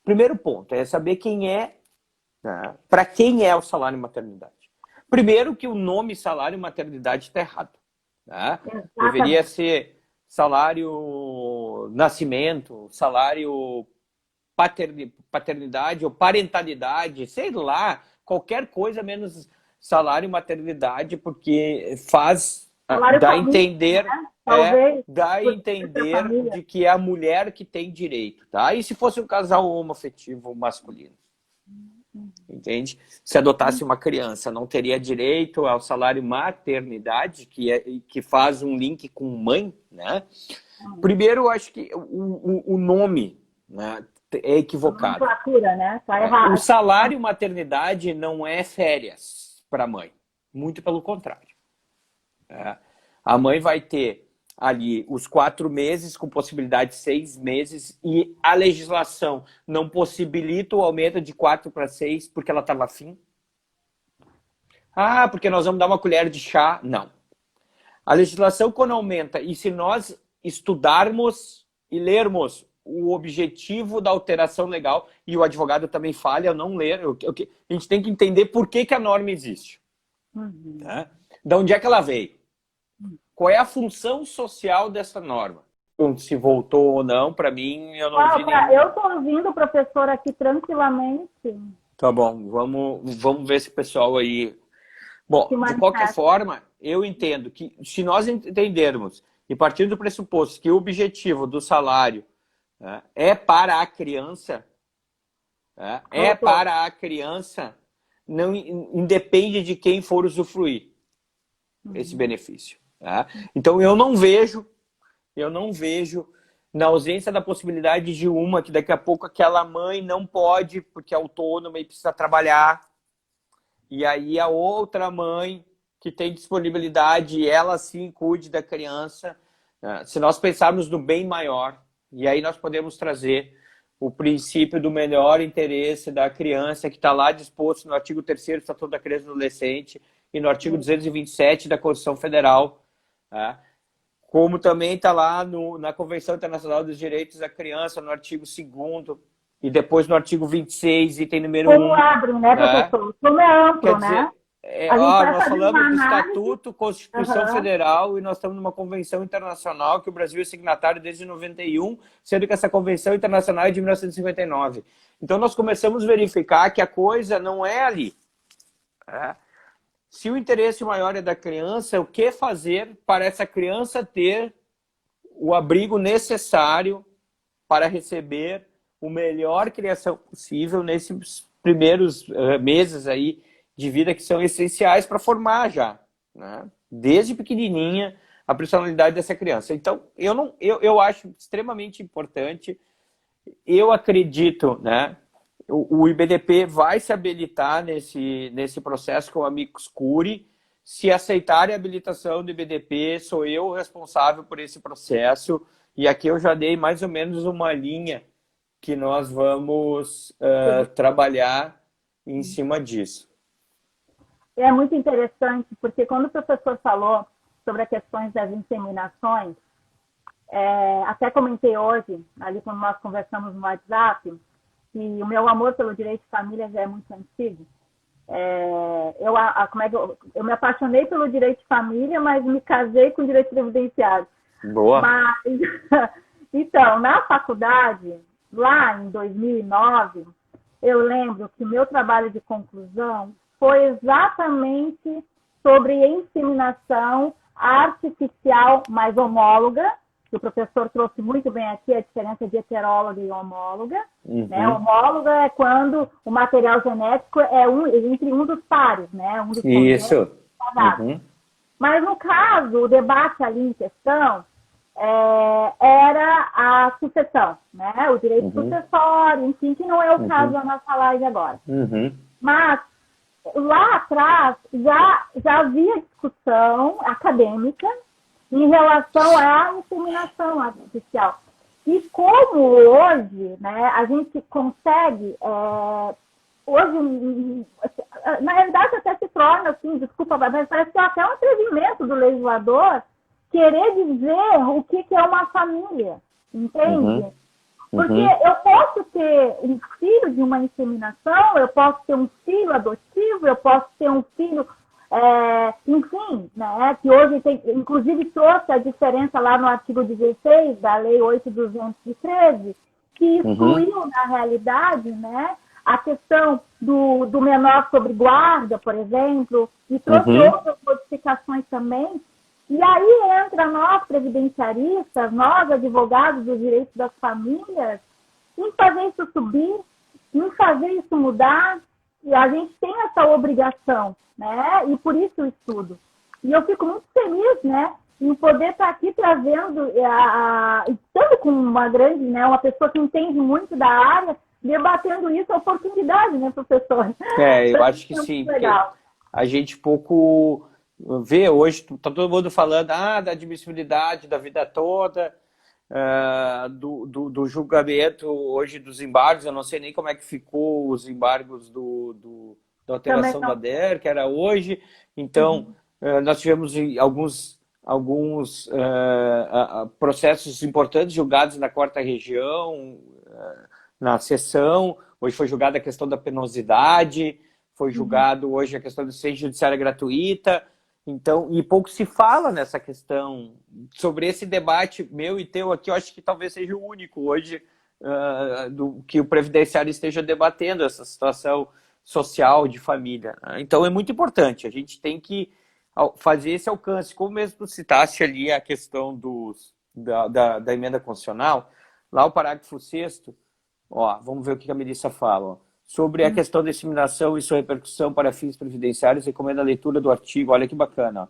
Primeiro ponto é saber quem é, né? Para quem é o salário maternidade. Primeiro que o nome salário maternidade está errado, né? Deveria ser salário nascimento, salário paternidade ou parentalidade, sei lá, qualquer coisa menos salário maternidade, porque dá a entender, né? Dá a entender de que é a mulher que tem direito, tá? E se fosse um casal homoafetivo masculino? Entende? Se adotasse uma criança, não teria direito ao salário maternidade, que faz um link com mãe, né? Primeiro, eu acho que o nome, né, é equivocado. Né? Tá errado. O salário maternidade não é férias para a mãe. Muito pelo contrário. A mãe vai ter ali os 4 meses, com possibilidade de 6 meses, e a legislação não possibilita o aumento de 4 para 6 porque ela estava afim? Ah, porque nós vamos dar uma colher de chá? Não. A legislação, quando aumenta, e se nós estudarmos e lermos o objetivo da alteração legal, e o advogado também falha, eu não ler, a gente tem que entender por que a norma existe. Tá? De onde é que ela veio? Qual é a função social dessa norma? Se voltou ou não, para mim, eu não vi nenhum. Eu estou ouvindo o professor aqui tranquilamente. Tá bom, vamos ver se o pessoal aí... Bom, de qualquer forma, eu entendo que se nós entendermos, e partindo do pressuposto que o objetivo do salário, né, é para a criança, né, não independe de quem for usufruir esse benefício. Tá? Então eu não vejo, na ausência da possibilidade de que daqui a pouco aquela mãe não pode, porque é autônoma e precisa trabalhar, e aí a outra mãe que tem disponibilidade, ela sim cuide da criança, né? Se nós pensarmos no bem maior, e aí nós podemos trazer o princípio do melhor interesse da criança, que está lá disposto no artigo 3º do Estatuto da Criança e do Adolescente e no artigo 227 da Constituição Federal, tá? Como também está lá na Convenção Internacional dos Direitos da Criança, no artigo 2º, e depois no artigo 26, item número 1. Como abre, né, professor? Como é amplo, Quer dizer, né? nós falamos do Estatuto, Constituição Federal, e nós estamos numa convenção internacional que o Brasil é signatário desde 91, sendo que essa convenção internacional é de 1959. Então nós começamos a verificar que a coisa não é ali. Se o interesse maior é da criança, o que fazer para essa criança ter o abrigo necessário para receber o melhor criação possível nesses primeiros meses aí de vida, que são essenciais para formar já, né? Desde pequenininha, a personalidade dessa criança. Então, eu acho extremamente importante, eu acredito, né? O IBDP vai se habilitar nesse processo com o amicus curiae. Se aceitarem a habilitação do IBDP, sou eu o responsável por esse processo, e aqui eu já dei mais ou menos uma linha que nós vamos trabalhar em cima disso. É muito interessante, porque quando o professor falou sobre as questões das inseminações, até comentei hoje, ali quando nós conversamos no WhatsApp, que o meu amor pelo direito de família já é muito antigo. Eu me apaixonei pelo direito de família, mas me casei com o direito previdenciário. Boa! Então, na faculdade, lá em 2009, eu lembro que o meu trabalho de conclusão foi exatamente sobre inseminação artificial mais homóloga, que o professor trouxe muito bem aqui, a diferença de heteróloga e homóloga. Né? Homóloga é quando o material genético é entre um dos pares, né? Um dos Isso. Mas, no caso, o debate ali em questão era a sucessão, né? O direito sucessório, enfim, que não é o caso da nossa live agora. Mas lá atrás já havia discussão acadêmica em relação à inseminação artificial. E como hoje, né, a gente consegue, hoje, na realidade até se torna, assim, desculpa, mas parece que é até um atrevimento do legislador querer dizer o que é uma família, entende? Porque eu posso ter um filho de uma inseminação, eu posso ter um filho adotivo, eu posso ter um filho, enfim, né, que hoje tem, inclusive trouxe a diferença lá no artigo 16 da Lei 8.213, que excluiu, na realidade, né, a questão do menor sob guarda, por exemplo, e trouxe outras modificações também. E aí entra nós, previdenciaristas, nós, advogados dos direitos das famílias, em fazer isso subir, em fazer isso mudar, e a gente tem essa obrigação, né? E por isso o estudo. E eu fico muito feliz, né, em poder estar aqui trazendo, estando com uma grande, né, uma pessoa que entende muito da área, debatendo isso, a oportunidade, né, professor? Eu acho que sim, porque a gente pouco vê hoje, tá todo mundo falando da admissibilidade da vida toda, do julgamento hoje dos embargos. Eu não sei nem como é que ficou os embargos da alteração da DER, que era hoje. Então, nós tivemos alguns processos importantes julgados na 4ª região, na sessão. Hoje foi julgada a questão da penosidade, foi julgado hoje a questão da assistência judiciária gratuita. Então, e pouco se fala nessa questão, sobre esse debate meu e teu aqui. Eu acho que talvez seja o único hoje que o previdenciário esteja debatendo essa situação social de família. Então é muito importante, a gente tem que fazer esse alcance. Como mesmo tu citaste ali a questão da emenda constitucional, lá o parágrafo 6º, vamos ver o que a Melissa fala, sobre a questão da disseminação e sua repercussão para fins previdenciários. Recomendo a leitura do artigo, olha que bacana.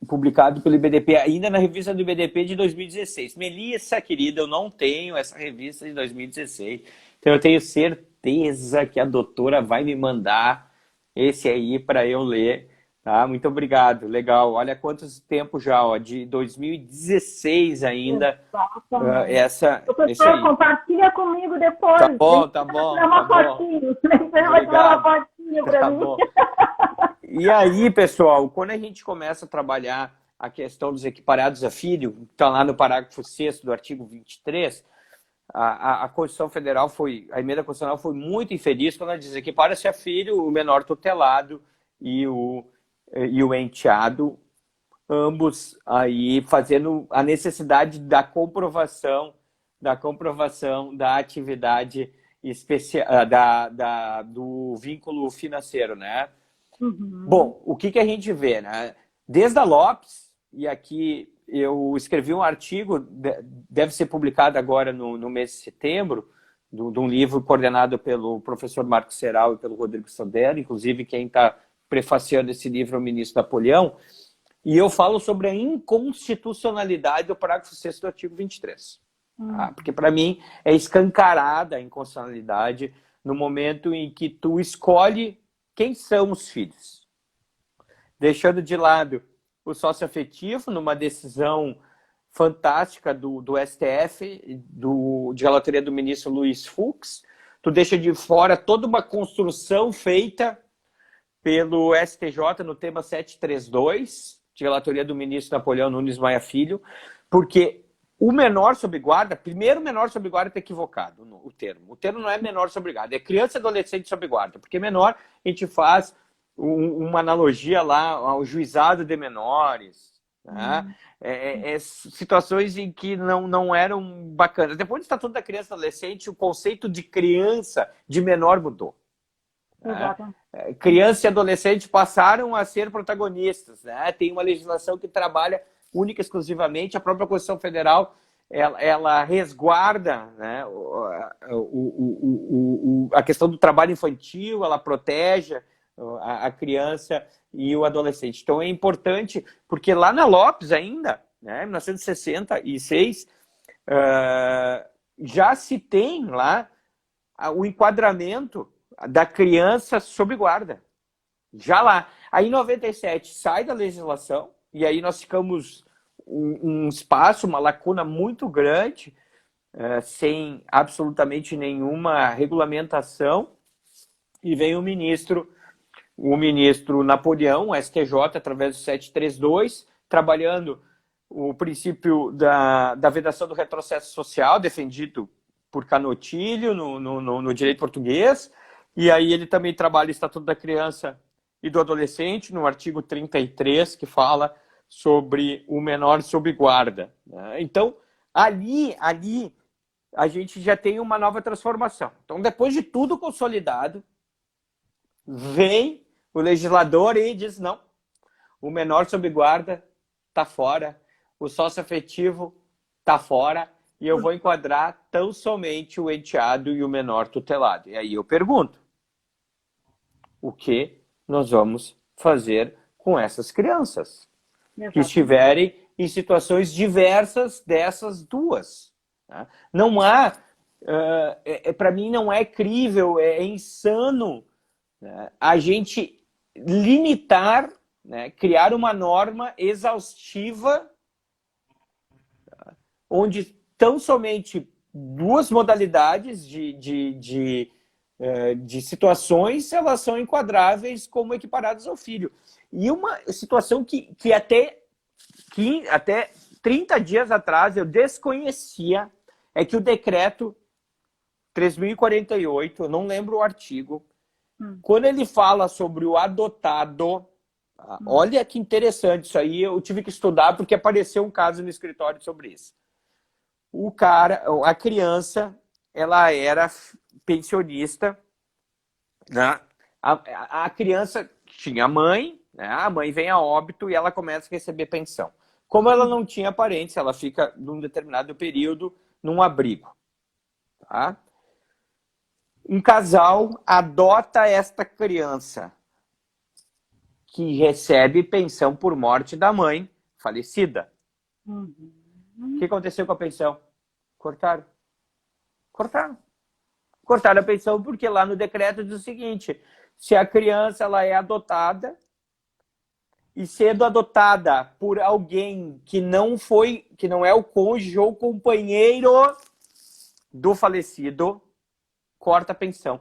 Publicado pelo IBDP, ainda na revista do IBDP de 2016. Melissa, querida, eu não tenho essa revista de 2016, então eu tenho certeza que a doutora vai me mandar esse aí para eu ler. Tá? Muito obrigado, legal. Olha quantos tempo já, de 2016 ainda. Professor, compartilha comigo depois. Tá bom, tá bom. Vai tirar uma fotinho. Vai tirar uma fotinho para mim. Bom. E aí, pessoal, quando a gente começa a trabalhar a questão dos equiparados a filho, que está lá no parágrafo 6º do artigo 23, a Constituição Federal a emenda constitucional foi muito infeliz quando ela diz que para-se a filho o menor tutelado e o enteado, ambos aí fazendo a necessidade da comprovação da atividade especial, do vínculo financeiro, né? Bom, o que a gente vê, né? Desde a Lopes, e aqui eu escrevi um artigo, deve ser publicado agora no mês de setembro, de um livro coordenado pelo professor Marcos Serral e pelo Rodrigo Sodero. Inclusive quem está prefaciando esse livro é o ministro Napoleão, e eu falo sobre a inconstitucionalidade do parágrafo 6º do artigo 23. Tá? Porque, para mim, é escancarada a inconstitucionalidade no momento em que tu escolhe quem são os filhos. Deixando de lado o sócio-afetivo, numa decisão fantástica do STF, de relatoria do ministro Luiz Fux, tu deixa de fora toda uma construção feita pelo STJ no tema 732, de relatoria do ministro Napoleão Nunes Maia Filho, porque o menor sob guarda, primeiro, o menor sob guarda está equivocado o termo. O termo não é menor sob guarda, é criança e adolescente sob guarda, porque menor a gente faz uma analogia lá ao juizado de menores, né? Situações em que não eram bacanas. Depois do Estatuto da Criança e Adolescente, o conceito de criança, de menor mudou. Criança e adolescente passaram a ser protagonistas, né? Tem uma legislação que trabalha única e exclusivamente, a própria Constituição Federal, ela resguarda, né, a questão do trabalho infantil, ela protege, a criança e o adolescente. Então é importante, porque lá na Lopes ainda, né, em 1966, já se tem lá o enquadramento da criança sob guarda. Já lá. Aí em 97 sai da legislação, e aí nós ficamos um espaço, uma lacuna muito grande, sem absolutamente nenhuma regulamentação, e vem o ministro Napoleão, o STJ, através do 732, trabalhando o princípio da vedação do retrocesso social, defendido por Canotilho no direito português, e aí ele também trabalha o Estatuto da Criança e do Adolescente, no artigo 33, que fala sobre o menor sob guarda. Então, ali a gente já tem uma nova transformação. Então, depois de tudo consolidado, vem o legislador e diz, não, o menor sob guarda está fora, o sócio-afetivo está fora, e eu vou enquadrar tão somente o enteado e o menor tutelado. E aí eu pergunto, o que nós vamos fazer com essas crianças que estiverem em situações diversas dessas duas? Não há, para mim não é crível, é insano, né, a gente limitar, né, criar uma norma exaustiva onde tão somente duas modalidades de situações elas são enquadráveis como equiparadas ao filho. E uma situação que até 30 dias atrás eu desconhecia é que o decreto 3.048, eu não lembro o artigo, quando ele fala sobre o adotado, olha que interessante isso aí, eu tive que estudar porque apareceu um caso no escritório sobre isso. A criança, ela era pensionista, né? A criança tinha mãe, né? A mãe vem a óbito e ela começa a receber pensão. Como ela não tinha parentes, ela fica num determinado período num abrigo. Tá? Um casal adota esta criança que recebe pensão por morte da mãe falecida. O que aconteceu com a pensão? Cortaram a pensão porque lá no decreto diz o seguinte, se a criança ela é adotada e sendo adotada por alguém que não é o cônjuge ou companheiro do falecido, corta a pensão.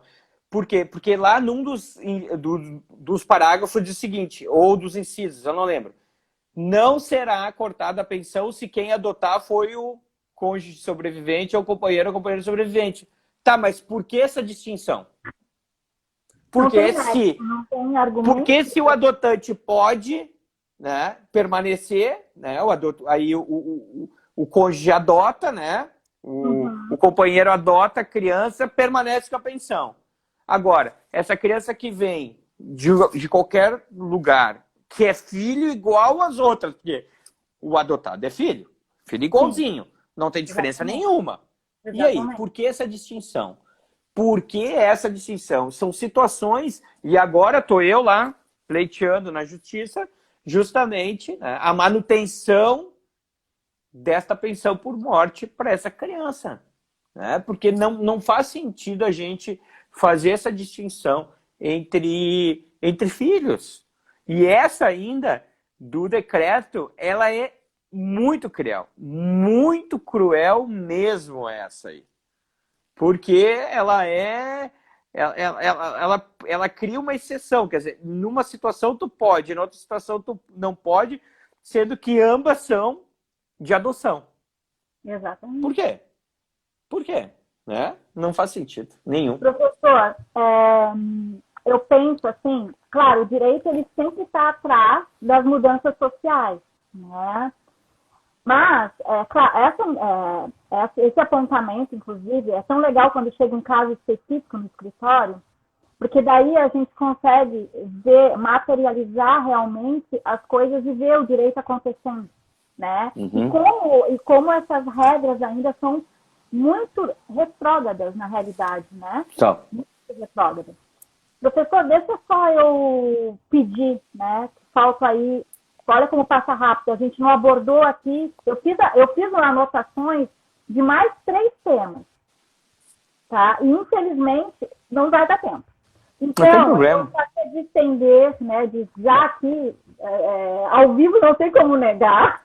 Por quê? Porque lá num dos parágrafos diz o seguinte, ou dos incisos, eu não lembro, não será cortada a pensão se quem adotar foi o cônjuge sobrevivente ou companheiro sobrevivente. Tá, mas por que essa distinção? Porque se o adotante pode, né, permanecer, né, aí o cônjuge adota, né, o companheiro adota a criança, permanece com a pensão. Agora, essa criança que vem de qualquer lugar, que é filho igual às outras, porque o adotado é filho igualzinho, não tem diferença nenhuma. Exatamente. E aí, por que essa distinção? Por que essa distinção? São situações, e agora estou eu lá pleiteando na justiça, justamente, né, a manutenção desta pensão por morte para essa criança. Né? Porque não faz sentido a gente fazer essa distinção entre filhos. E essa ainda, do decreto, ela é muito cruel mesmo essa aí. Porque ela cria uma exceção, quer dizer, numa situação tu pode, em outra situação tu não pode, sendo que ambas são de adoção. Exatamente. Por quê? Né? Não faz sentido nenhum. Professor, eu penso assim, claro, o direito ele sempre está atrás das mudanças sociais, né? Mas, claro, esse apontamento, inclusive, é tão legal quando chega um caso específico no escritório, porque daí a gente consegue materializar realmente as coisas e ver o direito acontecendo, né? E como essas regras ainda são muito retrógradas na realidade, né? Muito retrógradas. Professor, deixa só eu pedir, né? Falta aí, olha como passa rápido, a gente não abordou aqui, eu fiz anotações de mais 3 temas, tá? E infelizmente não vai dar tempo. Não tem Então, eu problema. gostaria de estender, né, de já aqui, ao vivo não tem como negar,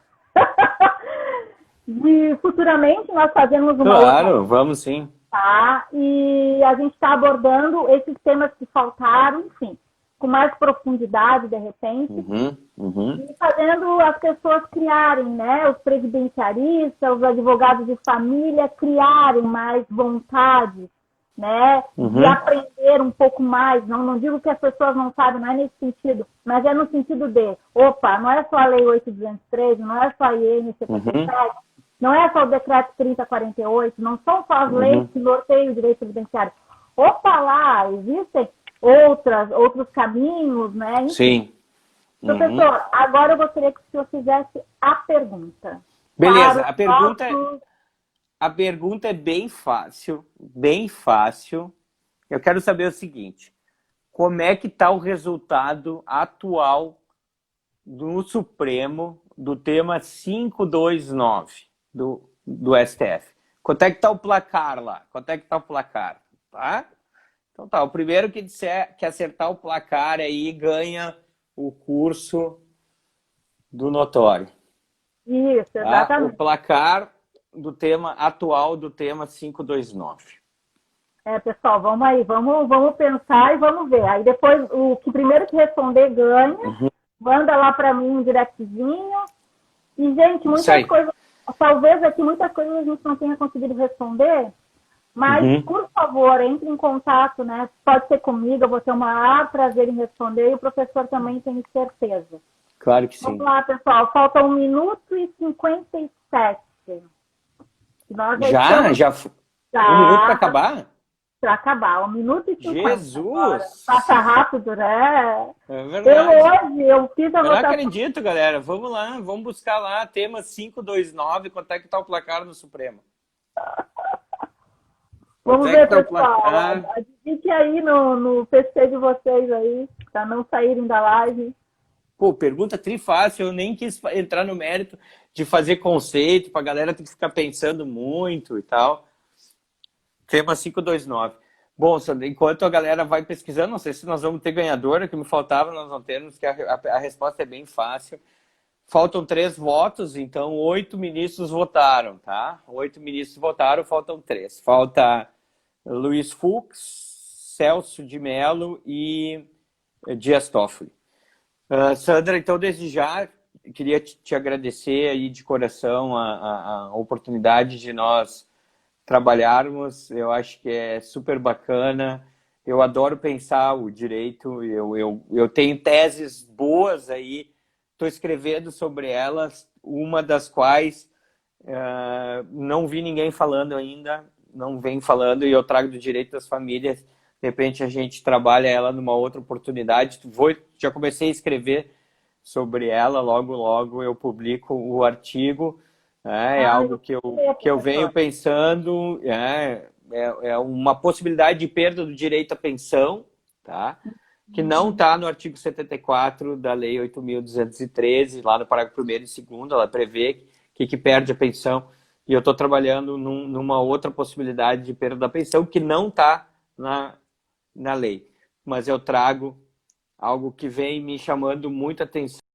de futuramente nós fazemos uma Claro, vamos sim. tá? E a gente está abordando esses temas que faltaram, enfim, com mais profundidade, de repente, e fazendo as pessoas criarem, né? Os previdenciaristas, os advogados de família, criarem mais vontade, né? De aprender um pouco mais. Não digo que as pessoas não sabem, não é nesse sentido, mas é no sentido de, opa, não é só a Lei 8.213, não é só a IN 77, não é só o decreto 3048, não são só as leis que norteiam o direito previdenciário. Opa lá, existem outros caminhos, né? Enfim. Sim. Professor, agora eu gostaria que o senhor fizesse a pergunta. Beleza, Para a pergunta é bem fácil, bem fácil. Eu quero saber o seguinte, como é que está o resultado atual do Supremo do tema 529 do STF? Quanto é que está o placar lá? Quanto é que está o placar? Tá? Então tá, o primeiro que disser que acertar o placar aí ganha o curso do notório. Isso, Tá? exatamente. O placar do tema atual do tema 529. Pessoal, vamos aí, vamos pensar e vamos ver. Aí depois, o que primeiro que responder ganha, manda lá para mim um directzinho. E, gente, muitas coisas, talvez aqui muitas coisas a gente não tenha conseguido responder, mas, por favor, entre em contato, né? Pode ser comigo, eu vou ter o maior prazer em responder e o professor também tem certeza. Claro que sim. Vamos lá, pessoal, falta 1 minuto e 57. Nós Já? 1 minuto para acabar? Para acabar, 1 minuto e 50. Jesus! Agora. Passa rápido, né? É verdade. Eu fiz a Eu não votação. acredito, galera. Vamos lá, vamos buscar lá, tema 529, quanto é que tá o placar no Supremo? Vamos ver, pessoal. Digite aí no PC de vocês aí, para não saírem da live. Pô, pergunta trifácil, eu nem quis entrar no mérito de fazer conceito, pra galera ter que ficar pensando muito e tal. Tema 529. Bom, Sandra, enquanto a galera vai pesquisando, não sei se nós vamos ter ganhadora, que me faltava, nós não temos, que a resposta é bem fácil. Faltam 3 votos, então 8 ministros votaram, tá? 8 ministros votaram, faltam 3. Falta Luiz Fux, Celso de Mello e Dias Toffoli. Sandra, então, desde já, queria te agradecer aí de coração a oportunidade de nós trabalharmos. Eu acho que é super bacana. Eu adoro pensar o direito. Eu tenho teses boas aí. Estou escrevendo sobre elas, uma das quais não vi ninguém falando ainda, não vem falando, e eu trago do direito das famílias. De repente a gente trabalha ela numa outra oportunidade. Já comecei a escrever sobre ela, logo eu publico o artigo. É algo que eu venho pensando, é uma possibilidade de perda do direito à pensão, tá? Que não está no artigo 74 da Lei 8.213, lá no parágrafo 1º e 2º, ela prevê que perde a pensão, e eu estou trabalhando numa outra possibilidade de perda da pensão que não está na lei. Mas eu trago algo que vem me chamando muita atenção